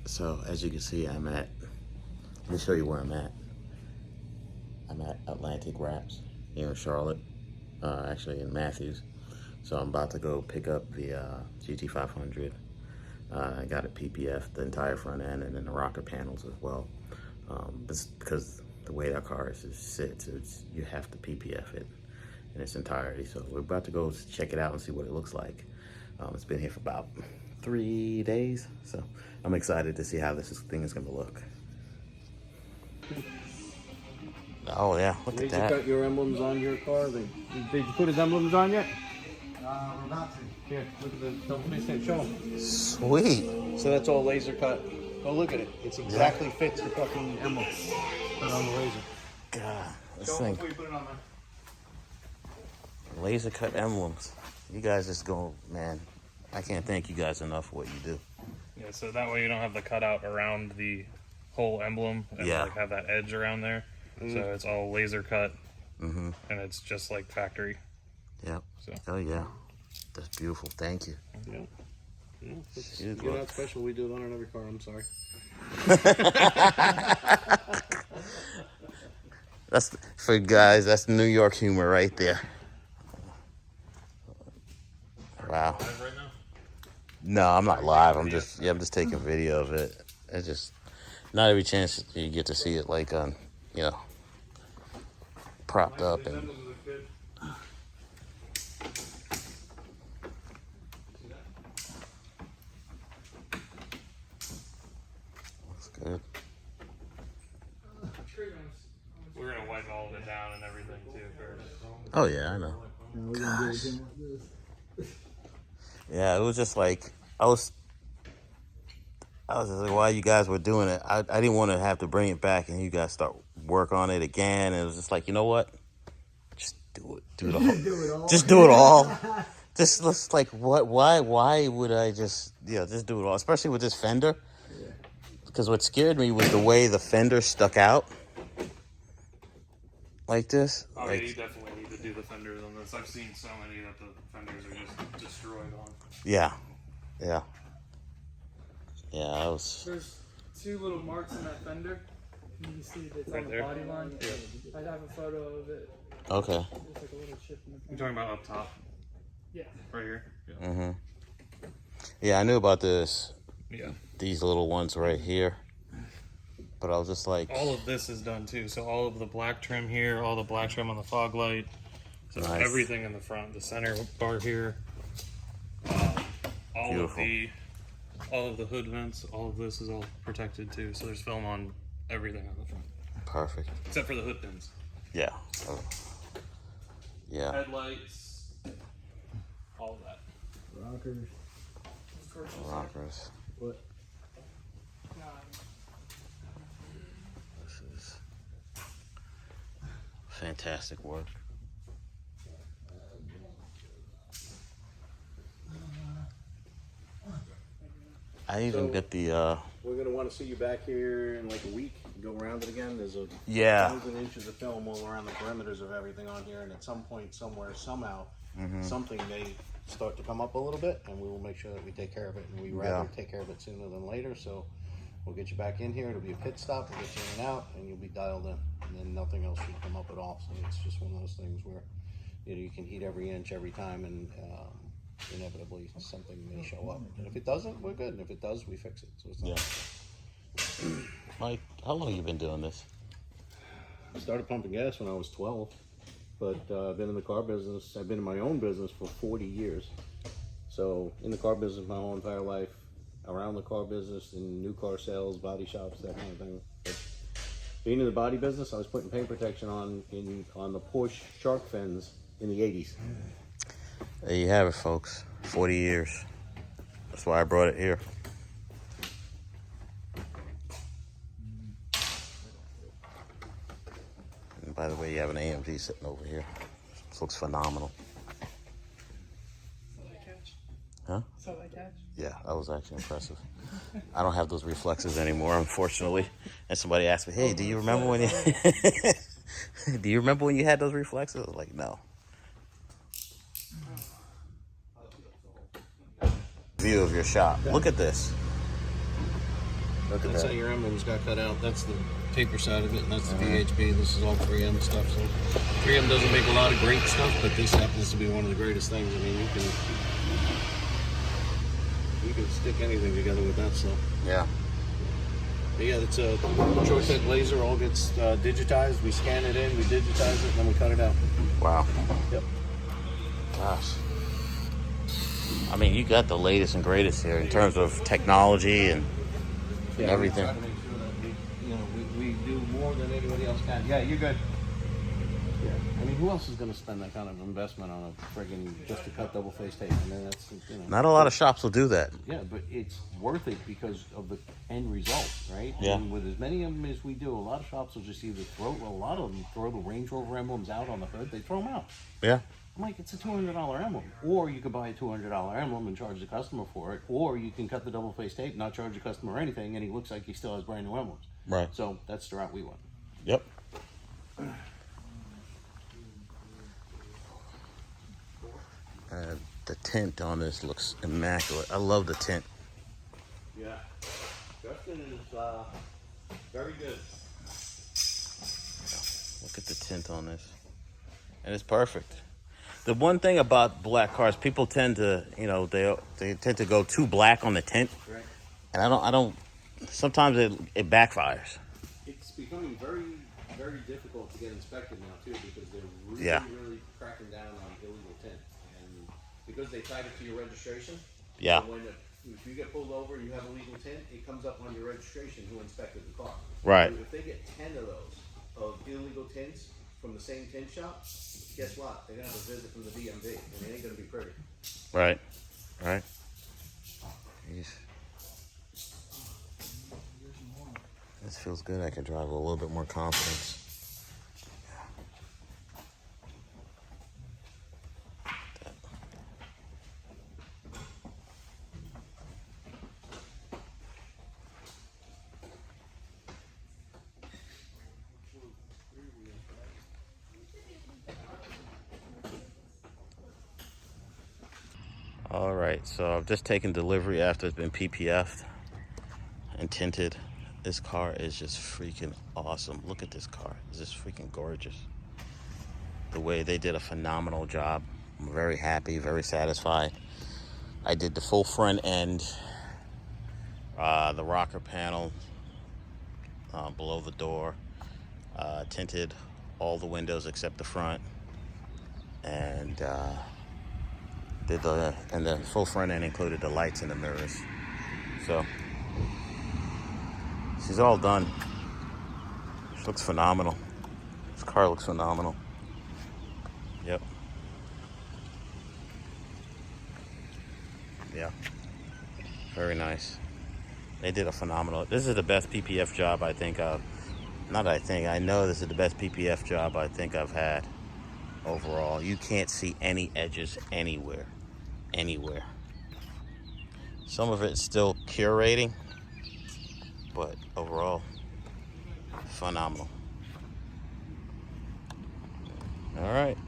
So as you can see, let me show you where I'm at. I'm at Atlantic Wraps here in Charlotte, actually in Mathews. So I'm about to go pick up the GT500. I got a PPF, the entire front end, and then the rocker panels as well. Because the way that car sits, you have to PPF it in its entirety. So we're about to go check it out and see what it looks like. It's been here for about 3 days, so I'm excited to see how this thing is going to look. Oh yeah, look at that. Did you cut your emblems on your car? Did you put his emblems on yet? We're about to. Here, look at the double face tape. Show him. Sweet. So that's all laser cut. Go look at it. It's exactly fits the fucking emblem. Put it on the laser. God, this Show thing. before you put it on there. Laser cut emblems. You guys just go, man. I can't thank you guys enough for what you do. Yeah, so that way you don't have the cutout around the whole emblem and Yeah. like have that edge around there. So it's all laser cut, Mm-hmm. and it's just like factory. Yep. So. Oh yeah. That's beautiful. Thank you. Yeah. It's, Huge you're work. not special. We do it on every car. I'm sorry. That's for guys. That's New York humor right there. Wow. Live right now? No, I'm not live. I'm just taking video of it. It's just not every chance you get to see it like on, propped up and. Looks good. We're gonna wipe all of it down and everything too first. Oh yeah, I know. Gosh. Yeah, it was just like I was just like, while you guys were doing it, I didn't want to have to bring it back and you guys start work on it again. And it was just like, you know what? Just do it. Do the whole. Just do it all. Just let's like what? Why would I just just do it all? Especially with this fender, because what scared me was the way the fender stuck out like this. Oh like, yeah, you definitely need to do the fenders on this. I've seen so many that the fenders are just destroyed on. Yeah. I was. There's 2 little marks in that fender. You can see it's Right on the there? body line. I have a photo of it. Okay. There's like a little chip in the You're front. talking about up top, Yeah. right here. Yeah. Mm-hmm. Yeah, I knew about this. Yeah. These little ones right here. But I was just like, All of this is done too. So all of the black trim here, all the black trim on the fog light. So Nice. everything in the front, the center bar here, all Beautiful. all of the hood vents, all of this is all protected too. So there's film on everything on the front, perfect. except for the hood pins. Yeah. Oh. Yeah. Headlights, all of that. Rockers. Rockers. What? This is fantastic work. I even get the We're gonna want to see you back here in like a week. Go around it again. There's 1,000 inches of film all around the perimeters of everything on here, and at some point, somewhere, somehow, something may start to come up a little bit, and we will make sure that we take care of it. And we rather take care of it sooner than later. So we'll get you back in here. It'll be a pit stop. We'll get you in and out, and you'll be dialed in. And then nothing else should come up at all. So it's just one of those things where you can heat every inch every time, and inevitably something may show up. And if it doesn't, we're good. And if it does, we fix it. So it's not. Mike, how long you been doing this? I started pumping gas when I was 12, but I've been in the car business. I've been in my own business for 40 years. So in the car business my whole entire life, around the car business, in new car sales, body shops, that kind of thing. But being in the body business, I was putting paint protection on the Porsche shark fins in the 80s. There you have it, folks. 40 years. That's why I brought it here. And by the way, you have an AMG sitting over here. This looks phenomenal. Huh? So I catch. Yeah, that was actually impressive. I don't have those reflexes anymore, unfortunately. And somebody asked me, "Hey, do you remember when you had those reflexes?" I was like, "No." View of your shop. Look at this. Look at That's that. how your emblems got cut out. That's the paper side of it, and that's the VHB. This is all 3M stuff. So 3M doesn't make a lot of great stuff, but this happens to be one of the greatest things. I mean, you can stick anything together with that stuff. Yeah. But yeah, it's a short set laser. All gets digitized. We scan it in, we digitize it, and then we cut it out. Wow. Yep. Gosh. I mean, you got the latest and greatest here in terms of technology and everything. We try to make sure that we do more than anybody else can. Yeah, you're good. Yeah. I mean, who else is going to spend that kind of investment on a friggin' just to cut double face tape? I mean, that's, Not a lot of shops will do that. Yeah, but it's worth it because of the end result, right? Yeah. I mean, with as many of them as we do, a lot of shops will just either a lot of them throw the Range Rover emblems out on the hood. They throw them out. Yeah. I'm like, it's a $200 emblem. Or you could buy a $200 emblem and charge the customer for it. Or you can cut the double face tape, not charge the customer anything, and he looks like he still has brand new emblems. Right. So that's the route we went. Yep. The tint on this looks immaculate. I love the tint. Yeah. Justin is very good. Look at the tint on this. And it's perfect. The one thing about black cars, people tend to, they tend to go too black on the tint. Right. And I don't, sometimes it backfires. It's becoming very, very difficult to get inspected now, too, because they're really, Yeah. really cracking down on illegal tint. And because they tied it to your registration, Yeah. so if you get pulled over and you have illegal tint, it comes up on your registration who inspected the car. Right. So if they get 10 of those, of illegal tints from the same tint shop, guess what? They're going to have a visit from the DMV, and it ain't going to be pretty. Right. Right. Jeez. This feels good. I can drive with a little bit more confidence. All right, so I've just taken delivery after it's been PPF'd and tinted. This car is just freaking awesome. Look at this car. It's just freaking gorgeous. The way they did a phenomenal job. I'm very happy, very satisfied. I did the full front end, the rocker panel below the door, tinted all the windows except the front, and the full front end included the lights and the mirrors. So she's all done. She looks phenomenal. This car looks phenomenal. Yep. Yeah. Very nice. They did a phenomenal. This is the best PPF job I think I've. Not I think. I know this is the best PPF job I think I've had overall. You can't see any edges anywhere. Anywhere. Some of it's still curating, but overall, phenomenal. All right.